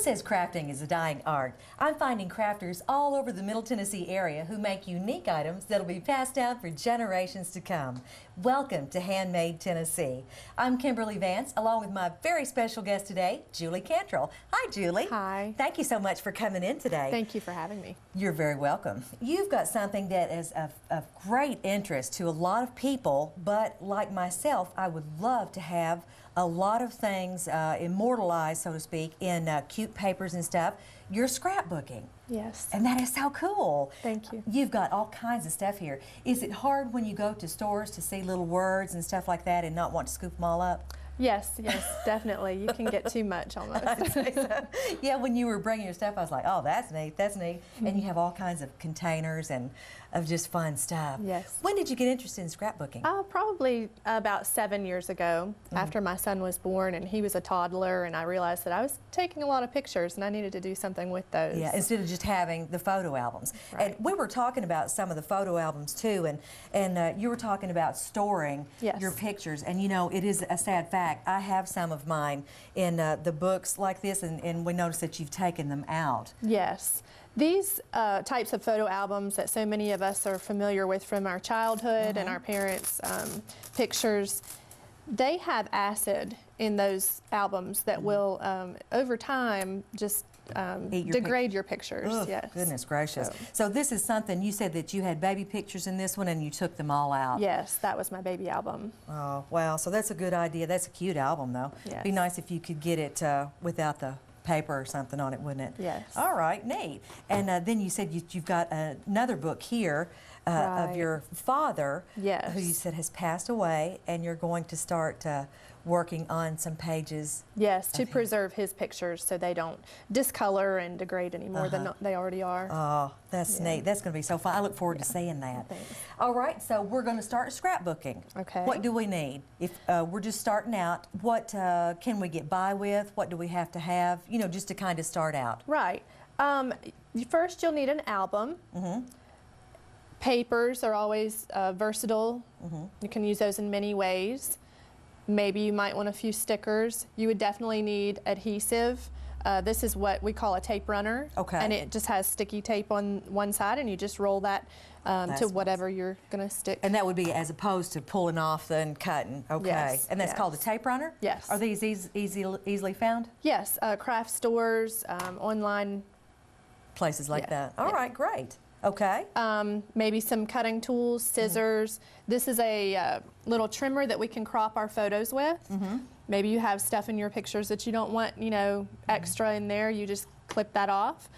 says crafting is a dying art? I'm finding crafters all over the Middle Tennessee area who make unique items that'll be passed down for generations to come. Welcome to HandMade Tennessee. I'm Kimberly Vance, along with my very special guest today, Julie Cantrell. Hi, Julie. Hi. Thank you so much for coming in today. Thank you for having me. You're very welcome. You've got something that is of great interest to a lot of people, but like myself, I would love to have a lot of things immortalized, so to speak, in cute papers and stuff. You're scrapbooking. Yes. And that is so cool. Thank you. You've got all kinds of stuff here. Is it hard when you go to stores to see little words and stuff like that and not want to scoop them all up? Yes, definitely. You can get too much almost. I'd say so. Yeah, when you were bringing your stuff, I was like, oh, that's neat, that's neat. Mm-hmm. And you have all kinds of containers and of just fun stuff. Yes. When did you get interested in scrapbooking? Probably about 7 years ago, after my son was born and he was a toddler, and I realized that I was taking a lot of pictures and I needed to do something with those. Yeah, instead of just having the photo albums. Right. And we were talking about some of the photo albums too, and you were talking about storing your pictures. And you know, it is a sad fact. I have some of mine in the books like this, and we noticed that you've taken them out. Yes. These types of photo albums that so many of us are familiar with from our childhood and our parents' pictures, they have acid in those albums that will, over time, just degrade your pictures. Ugh, yes. Goodness gracious. So this is something, you said that you had baby pictures in this one and you took them all out. Yes, that was my baby album. Oh, wow. So that's a good idea. That's a cute album, though. Yes. It'd be nice if you could get it without the paper or something on it, wouldn't it? Yes. All right, neat. And then you said you've got another book here of your father, Yes. who you said has passed away, and you're going to start working on some pages. Yes, to preserve his pictures so they don't discolor and degrade any more than they already are. Oh, that's neat. That's going to be so fun. I look forward to seeing that. Thanks. All right, so we're going to start scrapbooking. Okay. What do we need? If we're just starting out, what can we get by with? What do we have to have? You know, just to kind of start out. Right. First, you'll need an album. Papers are always versatile. You can use those in many ways. Maybe you might want a few stickers. You would definitely need adhesive. This is what we call a tape runner. Okay. And it just has sticky tape on one side, and you just roll that to whatever you're going to stick. And that would be as opposed to pulling off and cutting. Okay. Yes, And that's called a tape runner? Yes. Are these easily found? Yes, craft stores, online. Places like that. All right, great. Okay. Maybe some cutting tools, scissors. This is a little trimmer that we can crop our photos with. Maybe you have stuff in your pictures that you don't want, you know, extra in there. You just clip that off.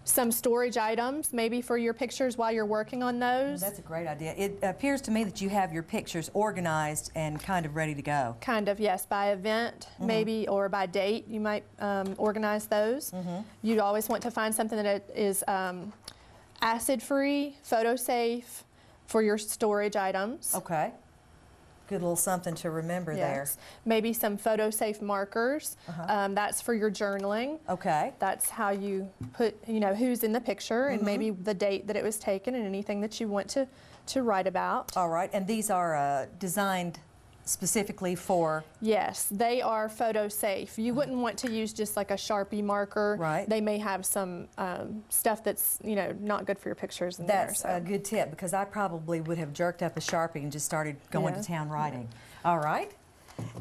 Some storage items, maybe for your pictures while you're working on those. That's a great idea. It appears to me that you have your pictures organized and kind of ready to go. Kind of, yes, by event maybe, or by date. You might organize those. You'd always want to find something that is acid-free, photo-safe for your storage items. Okay. Good little something to remember there. Maybe some photo-safe markers. That's for your journaling. Okay. That's how you put, you know, who's in the picture and maybe the date that it was taken and anything that you want to write about. All right. And these are designed specifically for? Yes, they are photo safe. You wouldn't want to use just like a Sharpie marker. Right. They may have some stuff that's, you know, not good for your pictures in there. That's a good tip, because I probably would have jerked up a Sharpie and just started going to town writing. All right.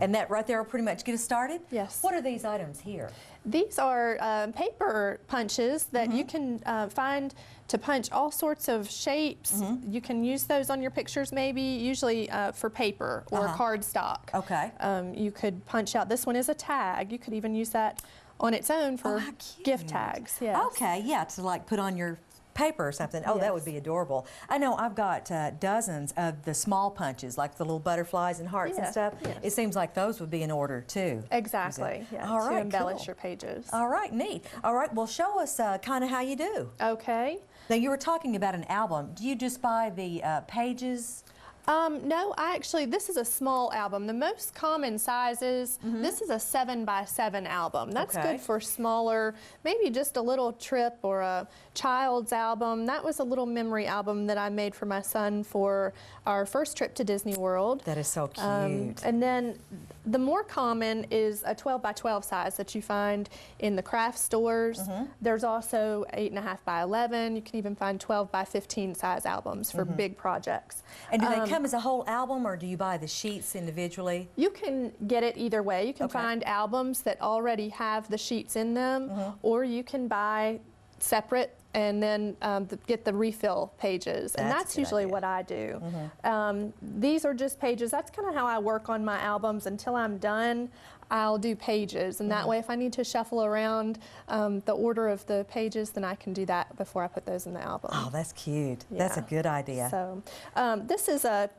And that right there will pretty much get us started? Yes. What are these items here? These are paper punches that you can find to punch all sorts of shapes. You can use those on your pictures maybe, usually for paper or cardstock. Okay. You could punch out, this one is a tag. You could even use that on its own for gift tags. Yes. Okay, yeah, to like put on your paper or something. Oh, that would be adorable. I know I've got dozens of the small punches, like the little butterflies and hearts and stuff. It seems like those would be in order too. Exactly. Yeah, all right, to embellish your pages. All right, neat. All right, well, show us kind of how you do. Okay. Now, you were talking about an album. Do you just buy the pages? No, this is a small album. The most common sizes, this is a 7x7 album. That's good for smaller, maybe just a little trip or a child's album. That was a little memory album that I made for my son for our first trip to Disney World. That is so cute. And then the more common is a 12x12 size that you find in the craft stores. There's also 8.5x11. You can even find 12x15 size albums for big projects. And do they come as a whole album, or do you buy the sheets individually? You can get it either way. You can find albums that already have the sheets in them, or you can buy separate and then get the refill pages. And that's usually what I do. These are just pages. That's kind of how I work on my albums. Until I'm done, I'll do pages. And that way, if I need to shuffle around the order of the pages, then I can do that before I put those in the album. Oh, that's cute. Yeah. That's a good idea. So this is a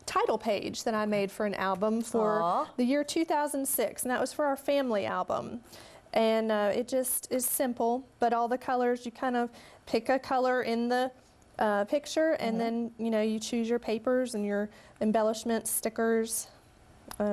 title page that I made for an album for the year 2006. And that was for our family album. And it just is simple, but all the colors, you kind of pick a color in the picture, and then, you know, you choose your papers and your embellishments, stickers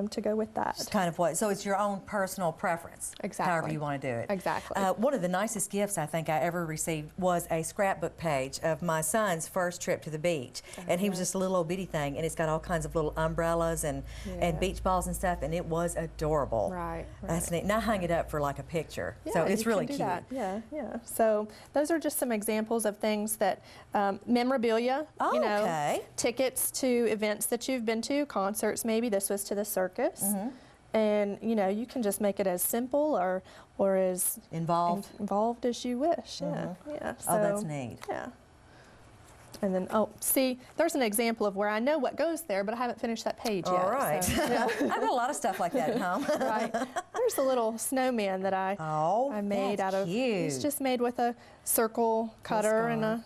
to go with that. It's kind of what, so it's your own personal preference. Exactly. However you want to do it. Exactly. One of the nicest gifts I think I ever received was a scrapbook page of my son's first trip to the beach. And he was just a little old bitty thing, and it's got all kinds of little umbrellas and beach balls and stuff, and it was adorable. Right. That's neat. And I hung it up for like a picture. Yeah, so it's really can do cute. That. Yeah, yeah. So those are just some examples of things that, memorabilia, you know, tickets to events that you've been to, concerts maybe. This was to the circus. And, you know, you can just make it as simple or as involved as you wish. Yeah, yeah. So, oh, that's neat. Yeah. And then, see, there's an example of where I know what goes there, but I haven't finished that page yet. All right. So, yeah. I've got a lot of stuff like that at home. Right. There's a little snowman that I made out of. Cute. It's just made with a circle cutter and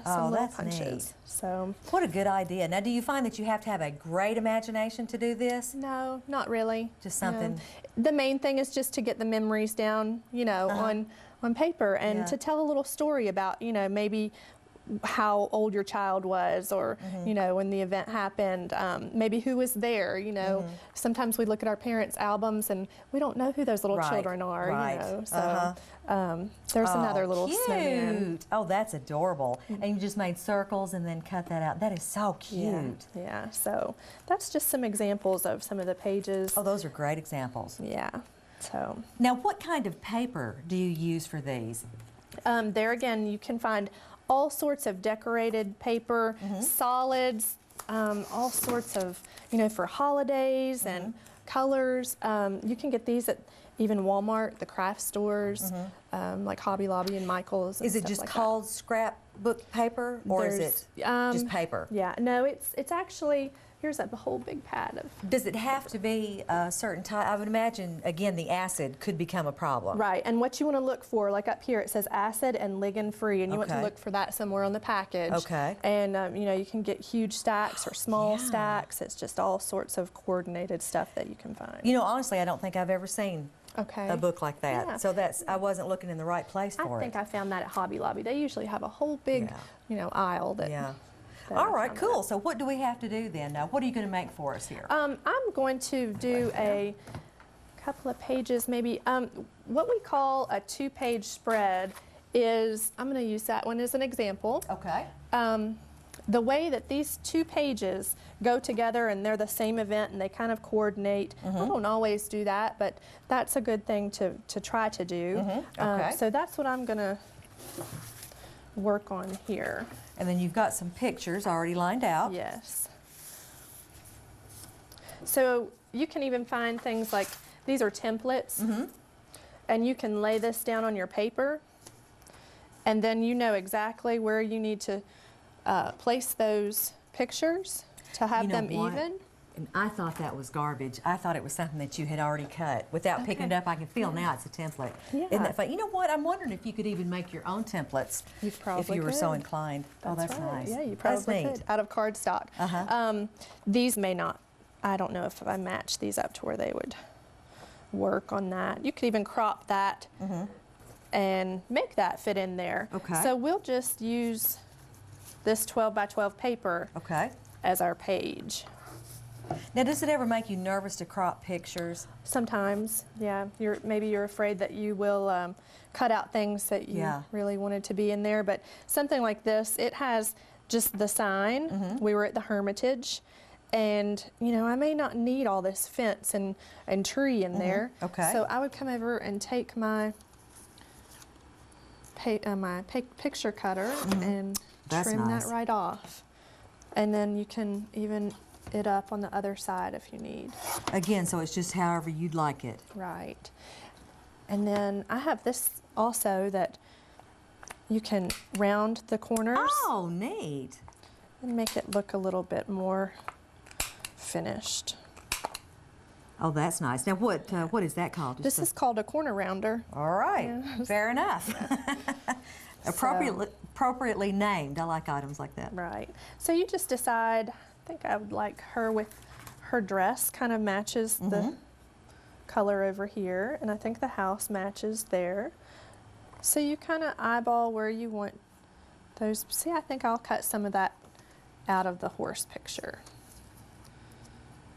some little punches. Neat. So. What a good idea. Now, do you find that you have to have a great imagination to do this? No, not really. Just something. The main thing is just to get the memories down, you know, on paper, and to tell a little story about, you know, maybe how old your child was, or you know, when the event happened, maybe who was there. You know, sometimes we look at our parents' albums and we don't know who those little children are. You know, so there's another little snowman. Oh, that's adorable. And you just made circles and then cut that out. That is so cute. Yeah. So that's just some examples of some of the pages. Oh, those are great examples. Yeah. So now, what kind of paper do you use for these? There again, you can find all sorts of decorated paper, solids, all sorts of, you know, for holidays and colors. You can get these at even Walmart, the craft stores, like Hobby Lobby and Michael's. And is it just like called scrapbook paper, or is it just paper? Yeah, no, it's actually, here's a whole big pad of. Does it have to be a certain type? I would imagine, again, the acid could become a problem. Right, and what you want to look for, like up here, it says acid and ligand free, and you want to look for that somewhere on the package. Okay. And you know, you can get huge stacks or small stacks. It's just all sorts of coordinated stuff that you can find. You know, honestly, I don't think I've ever seen a book like that. Yeah. So I wasn't looking in the right place for it. I think I found that at Hobby Lobby. They usually have a whole big, you know, aisle that. Yeah. All right, cool. So what do we have to do then? Now, what are you going to make for us here? I'm going to do a couple of pages, maybe. What we call a 2-page spread is, I'm going to use that one as an example. Okay. The way that these 2 pages go together, and they're the same event and they kind of coordinate. I don't always do that, but that's a good thing to try to do. So that's what I'm going to work on here. And then you've got some pictures already lined out. Yes. So you can even find things like, these are templates, and you can lay this down on your paper, and then you know exactly where you need to place those pictures to have them even. And I thought that was garbage. I thought it was something that you had already cut. Without picking it up, I can feel now it's a template. Yeah. Isn't that fun? You know what? I'm wondering if you could even make your own templates if you were so inclined. That's right. nice. Yeah, you probably could, out of cardstock. These may not, I don't know if I match these up to where they would work on that. You could even crop that and make that fit in there. Okay. So we'll just use this 12 by 12 paper. Okay. as our page. Now, does it ever make you nervous to crop pictures? Sometimes, yeah. Maybe you're afraid that you will cut out things that you really wanted to be in there, but something like this, it has just the sign. We were at the Hermitage, and I may not need all this fence and tree in there. Okay. So I would come over and take my picture cutter and trim that right off, and then you can even it up on the other side if you need. Again, so it's just however you'd like it. Right. And then I have this also that you can round the corners. Oh, neat. And make it look a little bit more finished. Oh, that's nice. Now, what is that called? This is called a corner rounder. All right. Yeah. Fair enough. Appropriately named. I like items like that. Right. So you just decide, I think I would like her with her dress kind of matches the color over here, and I think the house matches there. So you kind of eyeball where you want those. See, I think I'll cut some of that out of the horse picture.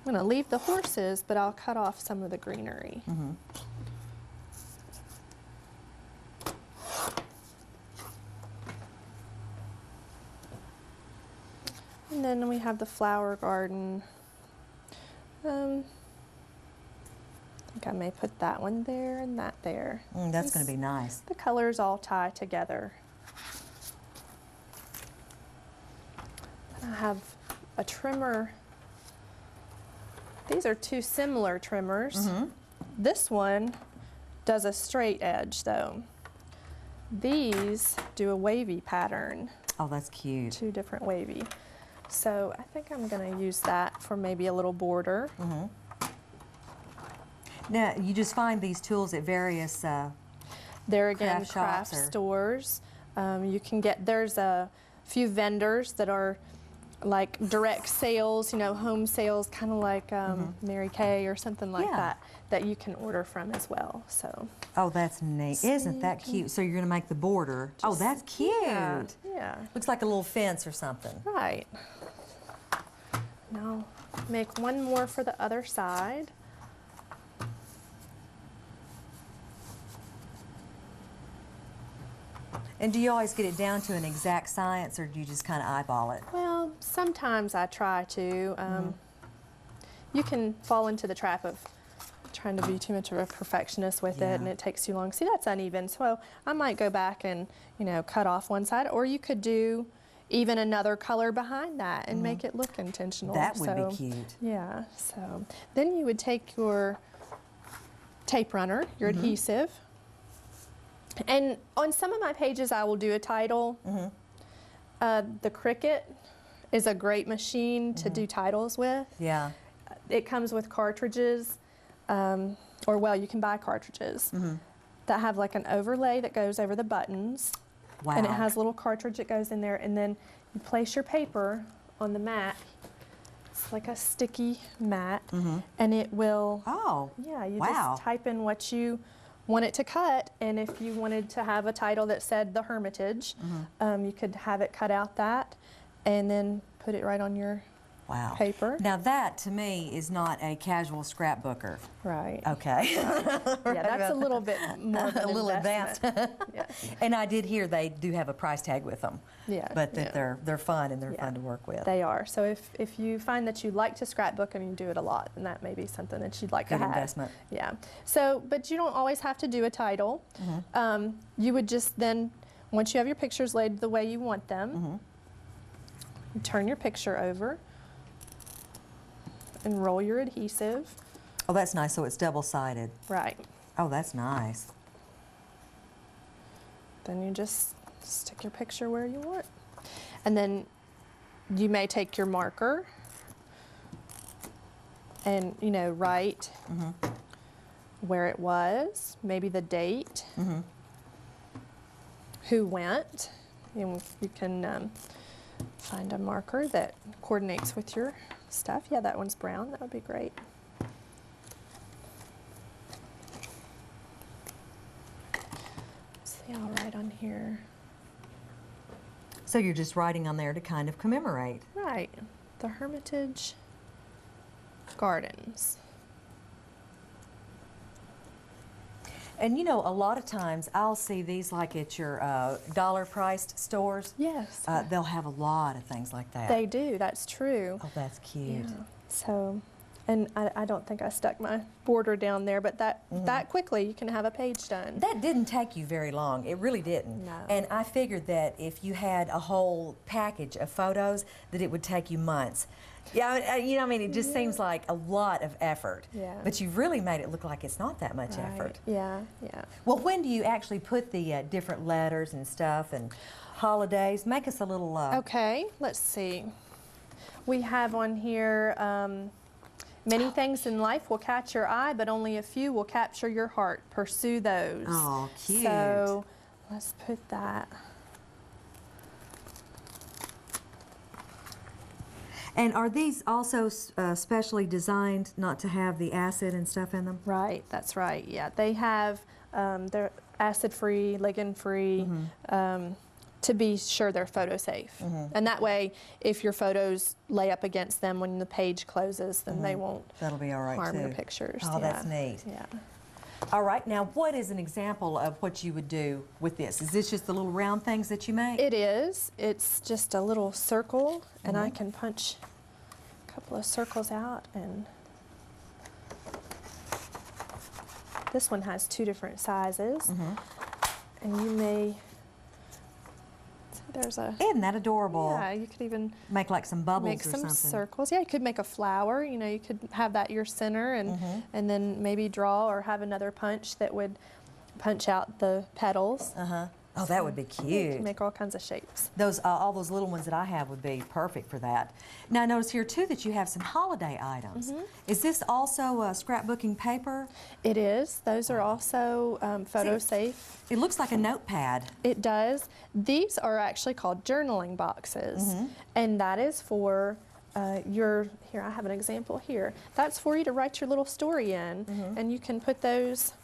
I'm going to leave the horses, but I'll cut off some of the greenery. And then we have the flower garden. I think I may put that one there and that there. That's going to be nice. The colors all tie together. I have a trimmer. These are two similar trimmers. This one does a straight edge though. These do a wavy pattern. Oh, that's cute. Two different wavy. So I think I'm going to use that for maybe a little border. Now, you just find these tools at various There again, craft shops stores. You can get, there's a few vendors that are like direct sales, home sales, kind of like Mary Kay or something like that you can order from as well. So. Oh, that's neat. Isn't that cute? So you're going to make the border. Oh, that's cute. Yeah. Looks like a little fence or something. Right. Now make one more for the other side. And do you always get it down to an exact science, or do you just kind of eyeball it? Well, sometimes I try to. You can fall into the trap of trying to be too much of a perfectionist with it, and it takes too long. See, that's uneven, so I might go back and cut off one side, or you could do even another color behind that and make it look intentional. That would be cute. Yeah. So then you would take your tape runner, your adhesive. And on some of my pages, I will do a title. The Cricut is a great machine to do titles with. Yeah. It comes with cartridges, or well, you can buy cartridges that have like an overlay that goes over the buttons. Wow. And it has a little cartridge that goes in there, and then you place your paper on the mat. It's like a sticky mat, and it will. Oh. Yeah, you just type in what you want it to cut, and if you wanted to have a title that said The Hermitage, you could have it cut out that and then put it right on your paper. Now that to me is not a casual scrapbooker. Right. Okay. Yeah, that's a little bit more of an a little advanced. Yes. And I did hear they do have a price tag with them. Yeah. But that they're fun and they're fun to work with. They are. So if you find that you like to scrapbook and you do it a lot, then that may be something that you'd like to have. Good investment. Yeah. So, but you don't always have to do a title. You would just then, once you have your pictures laid the way you want them, you turn your picture over and roll your adhesive. Oh, that's nice. So it's double-sided. Right. Oh, that's nice. Then you just stick your picture where you want. And then you may take your marker and, write where it was, maybe the date, who went. You can find a marker that coordinates with your stuff. Yeah, that one's brown. That would be great. See, I'll write on here. So you're just writing on there to kind of commemorate. Right. the Hermitage Gardens. And you know, a lot of times I'll see these like at your dollar-priced stores. Yes. They'll have a lot of things like that. They do, that's true. Oh, that's cute. Yeah. So, and I don't think I stuck my border down there, but that quickly you can have a page done. That didn't take you very long. It really didn't. No. And I figured that if you had a whole package of photos, that it would take you months. Yeah, you know, I mean, it just seems like a lot of effort. Yeah. But you've really made it look like it's not that much Right. effort. Yeah, yeah. Well, when do you actually put the different letters and stuff and holidays? Make us a little... Okay, let's see. We have on here, many things in life will catch your eye, but only a few will capture your heart. Pursue those. Oh, cute. So let's put that. And are these also specially designed not to have the acid and stuff in them? Right, that's right. Yeah, they have, they're acid-free, ligand-free, to be sure they're photo safe. And that way, if your photos lay up against them when the page closes, then they won't That'll be all right harm too. your pictures. Oh, that's neat. Yeah. All right, now what is an example of what you would do with this? Is this just the little round things that you make? It is. It's just a little circle, and I can punch a couple of circles out, and this one has 2 different sizes, and you may, there's a, Isn't that adorable? yeah, you could even Make like some bubbles make or some something. circles. Yeah, you could make a flower, you know, you could have that your center, and then maybe draw or have another punch that would punch out the petals. Oh, that would be You cute. can make all kinds of shapes. Those all those little ones that I have would be perfect for that. Now, I notice here too that you have some holiday items. Is this also scrapbooking paper? It is. Those are also photo safe. It looks like a notepad. It does. These are actually called journaling boxes, and that is for your, here I have an example here. That's for you to write your little story in, and you can put those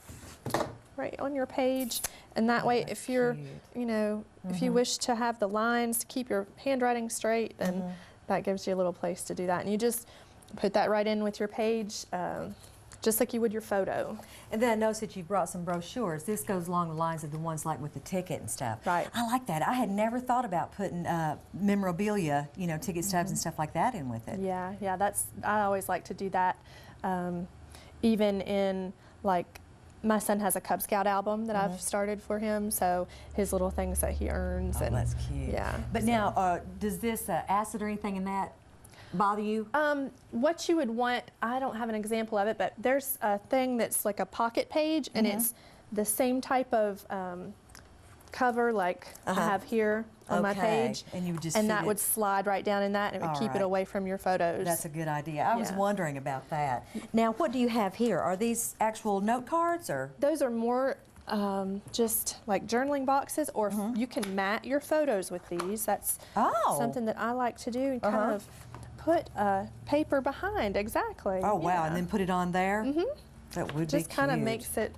right on your page, and that way if you're, cute. you know, if you wish to have the lines to keep your handwriting straight, then that gives you a little place to do that, and you just put that right in with your page, just like you would your photo. And then I noticed that you brought some brochures. This goes along the lines of the ones like with the ticket and stuff. Right. I like that. I had never thought about putting memorabilia, you know, ticket stubs and stuff like that in with it. Yeah, yeah, that's, I always like to do that. Even in, like, my son has a Cub Scout album that I've started for him, so his little things that he earns. Oh, and that's cute. Yeah. But now, does this acid or anything in that bother you? What you would want, I don't have an example of it, but there's a thing that's like a pocket page, and it's the same type of cover like I have here on my page. And you would just and fit that it. would slide right down in that, and it would All keep it right. away from your photos. That's a good idea. I was Yeah. wondering about that. Now, what do you have here? Are these actual note cards or? Those are more just like journaling boxes, or you can mat your photos with these. That's something that I like to do, and kind of put paper behind. Exactly. Oh, wow. Yeah. And then put it on there? That would Just be kind of cute. makes it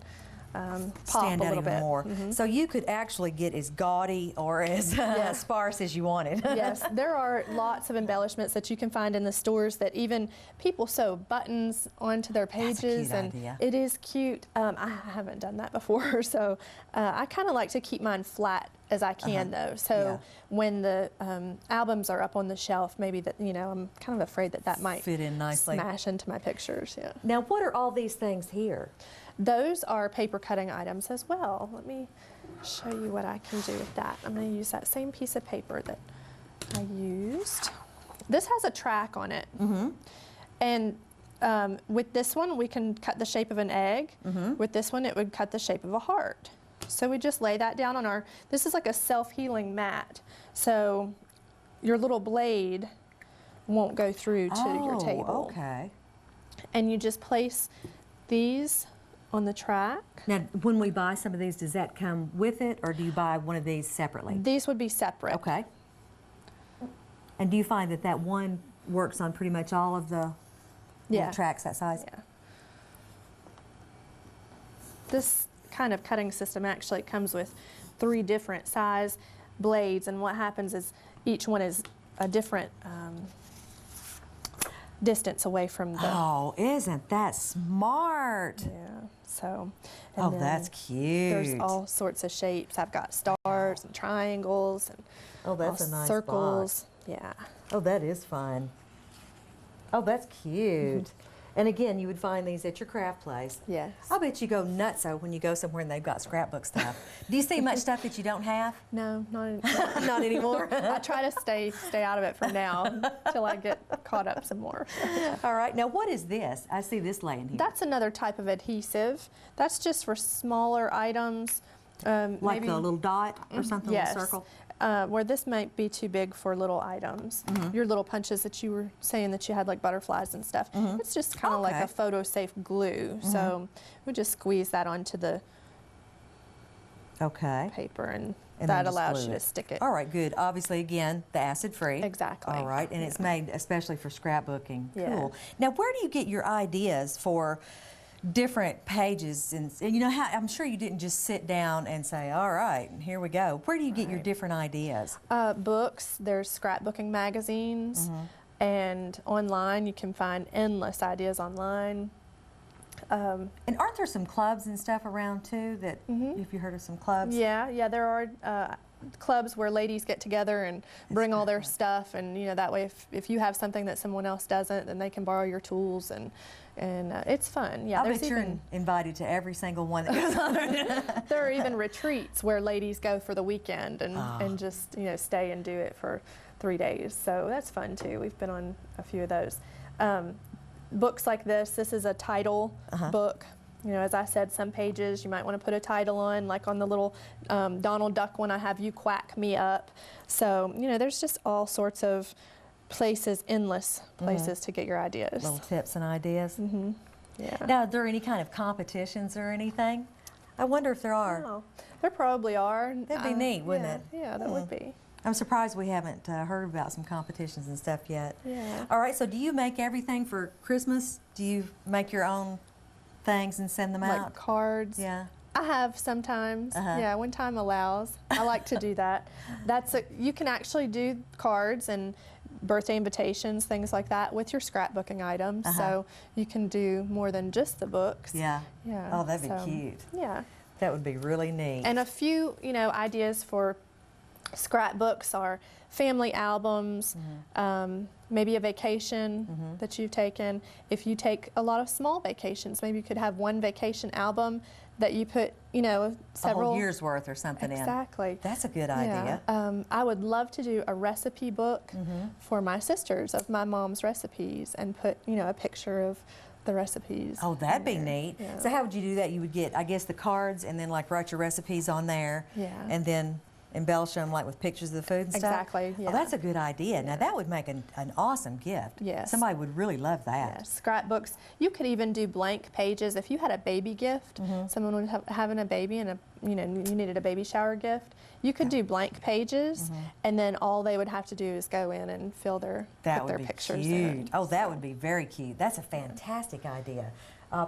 pop Stand a out little even bit. more. So you could actually get as gaudy or as sparse as you wanted. Yes, there are lots of embellishments that you can find in the stores that even people sew buttons onto their That's a pages, cute and idea. it is cute. I haven't done that before, so I kind of like to keep mine flat as I can, though. So when the albums are up on the shelf, maybe that, you know, I'm kind of afraid that that might Fit in nicely. smash into my pictures. Yeah. Now, what are all these things here? Those are paper cutting items as well. Let me show you what I can do with that. I'm going to use that same piece of paper that I used. This has a track on it. And with this one, we can cut the shape of an egg. With this one, it would cut the shape of a heart. So we just lay that down on our, this is like a self-healing mat. So your little blade won't go through to your table. Okay. And you just place these on the track. Now, when we buy some of these, does that come with it, or do you buy one of these separately? These would be separate. Okay. And do you find that that one works on pretty much all of the little tracks that size? Yeah. This kind of cutting system actually comes with 3 different size blades, and what happens is each one is a different distance away from the. Oh, isn't that smart? Yeah. So. Oh, that's cute. There's all sorts of shapes. I've got stars and triangles and that's a nice circles. box. Yeah. Oh, that is fun. Oh, that's cute. And again, you would find these at your craft place. Yes. I bet you go nutso when you go somewhere and they've got scrapbook stuff. Do you see much stuff that you don't have? No, not anymore. I try to stay out of it for now till I get caught up some more. All right. Now, what is this? I see this laying here. That's another type of adhesive. That's just for smaller items. Like maybe, the little dot or something, yes. little circle? Where this might be too big for little items. Your little punches that you were saying that you had like butterflies and stuff. It's just kind of like a photo-safe glue. So we just squeeze that onto the paper and that allows you to stick it. All right, good. Obviously, again, the acid-free. Exactly. All right, and it's made especially for scrapbooking. Yeah. Cool. Now, where do you get your ideas for different pages? And you know how I'm sure you didn't just sit down and say, all right, here we go. Where do you get your different ideas? Books, there's scrapbooking magazines, and online you can find endless ideas online. And aren't there some clubs and stuff around too that, if you heard of some clubs? Yeah, there are clubs where ladies get together and bring all their stuff, and you know, that way if you have something that someone else doesn't, then they can borrow your tools, and it's fun. Yeah, I bet you're invited to every single one that goes on. There are even retreats where ladies go for the weekend and just, you know, stay and do it for 3 days. So that's fun too. We've been on a few of those. Books like this is a title book. You know, as I said, some pages you might want to put a title on, like on the little Donald Duck one I have, You Quack Me Up. So, you know, there's just all sorts of places, endless places to get your ideas. Little tips and ideas. Yeah. Now, are there any kind of competitions or anything? I wonder if there are. Oh, there probably are. That'd be neat, wouldn't it? Yeah, that would be. I'm surprised we haven't heard about some competitions and stuff yet. Yeah. All right, so do you make everything for Christmas? Do you make your own things and send them out? Like cards? Yeah. I have sometimes. Yeah, when time allows. I like to do that. You can actually do cards and birthday invitations, things like that, with your scrapbooking items. So you can do more than just the books. Yeah. Yeah. Oh, that'd be cute. Yeah. That would be really neat. And a few, you know, ideas for scrapbooks are family albums, maybe a vacation that you've taken. If you take a lot of small vacations, maybe you could have one vacation album that you put, you know, several. A whole year's worth or something in. Exactly. That's a good idea. I would love to do a recipe book for my sisters of my mom's recipes and put, you know, a picture of the recipes. Oh, that'd be neat. Yeah. So how would you do that? You would get, I guess, the cards and then like write your recipes on there. Yeah. And then embellish them like with pictures of the food and stuff? Exactly, yeah. Oh, that's a good idea. Now that would make an awesome gift. Yes. Somebody would really love that. Yes, scrapbooks. You could even do blank pages. If you had a baby gift, someone was having a baby and you needed a baby shower gift, you could do blank pages, and then all they would have to do is go in and fill put their pictures in. Oh, that would be very cute. That's a fantastic idea.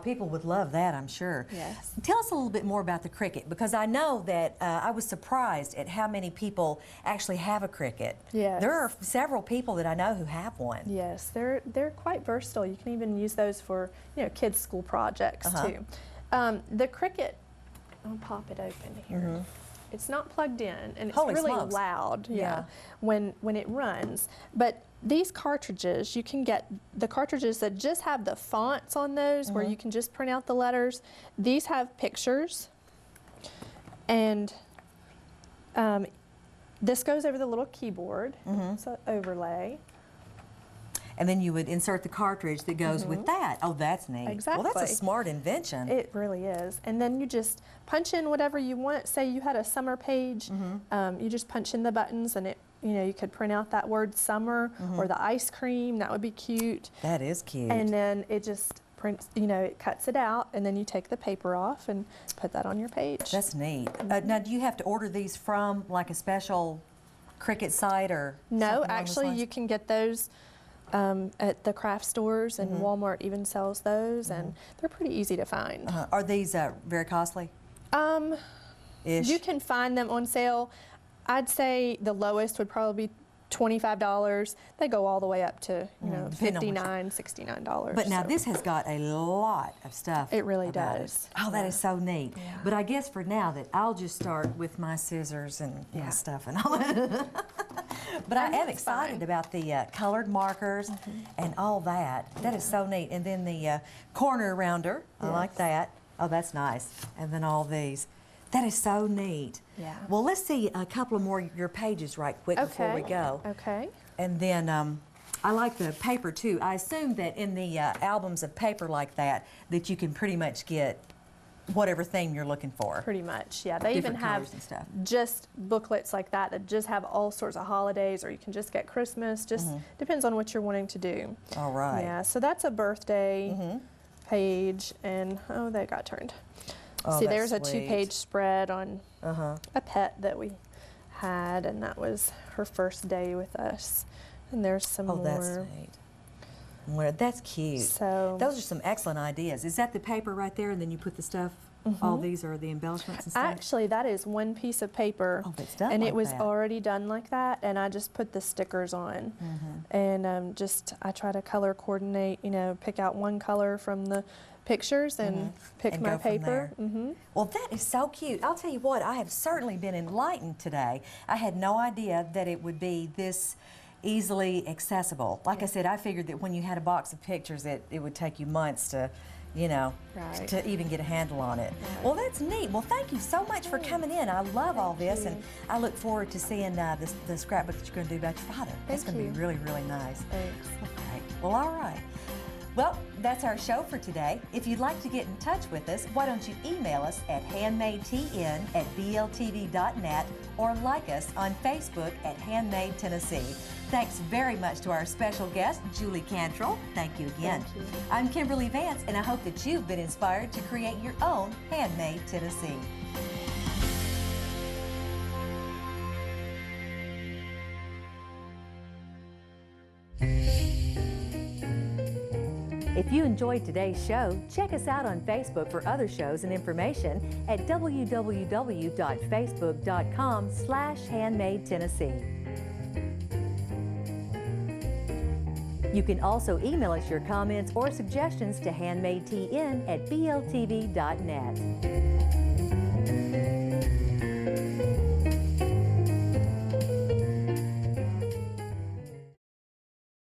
People would love that, I'm sure. Yes. Tell us a little bit more about the Cricut, because I know that I was surprised at how many people actually have a Cricut. Yes. There are several people that I know who have one. Yes, they're quite versatile. You can even use those for, you know, kids' school projects too. The Cricut, I'll pop it open here. It's not plugged in, and it's Holy really smokes. loud. Yeah. When it runs, but these cartridges, you can get the cartridges that just have the fonts on those where you can just print out the letters. These have pictures, and this goes over the little keyboard. It's an overlay. And then you would insert the cartridge that goes with that. Oh, that's neat. Exactly. Well, that's a smart invention. It really is. And then you just punch in whatever you want. Say you had a summer page, you just punch in the buttons, and you could print out that word summer or the ice cream. That would be cute. That is cute. And then it just prints, it cuts it out, and then you take the paper off and put that on your page. That's neat. Now, do you have to order these from like a special Cricut site or? No, actually, you can get those at the craft stores, and Walmart even sells those, and they're pretty easy to find. Are these very costly? You can find them on sale. I'd say the lowest would probably be $25. They go all the way up to, you know, depending on $59, $69. But now so. this has got a lot of stuff. It really about does. It. Oh, that is so neat. Yeah. But I guess for now that I'll just start with my scissors and Yeah. stuff and all that. But I And am that's excited fine. about the colored markers and all that. That is so neat. And then the corner rounder, I like Yes. that. Oh, that's nice. And then all these. That is so neat. Yeah. Well, let's see a couple of more of your pages right quick before we go. Okay. And then I like the paper too. I assume that in the albums of paper like that you can pretty much get whatever theme you're looking for. Pretty much, yeah. They even Different have colors and stuff. just booklets like that just have all sorts of holidays, or you can just get Christmas. Just depends on what you're wanting to do. All right. Yeah, so that's a birthday page, and oh, they got turned. Oh, See, that's there's a sweet. 2-page spread on Uh-huh. a pet that we had, and that was her first day with us. And there's some Oh, more. that's neat. Well, that's cute. So Those are some excellent ideas. Is that the paper right there, and then you put the stuff? All these are the embellishments and stuff? actually, that is one piece of paper, Oh, it's done and like it was that. already done like that, and I just put the stickers on. And I try to color coordinate, you know, pick out one color from the pictures and pick And my go from paper. there. Well, that is so cute. I'll tell you what, I have certainly been enlightened today. I had no idea that it would be this easily accessible. Like I said, I figured that when you had a box of pictures, it would take you months to, you know, Right. to even get a handle on it. Well, that's neat. Well, thank you so much for coming in. I love all this, and I look forward to seeing the scrapbook that you're going to do about your father. That's Thank going to be you. really, really nice. Thanks. Okay. Well, all right. Well, that's our show for today. If you'd like to get in touch with us, why don't you email us at handmadetn@bltv.net or like us on Facebook at HandMade Tennessee. Thanks very much to our special guest, Julie Cantrell. Thank you again. Thank you. I'm Kimberly Vance, and I hope that you've been inspired to create your own Handmade Tennessee. If you enjoyed today's show, check us out on Facebook for other shows and information at www.facebook.com/HandmadeTennessee. You can also email us your comments or suggestions to handmadetn@bltv.net.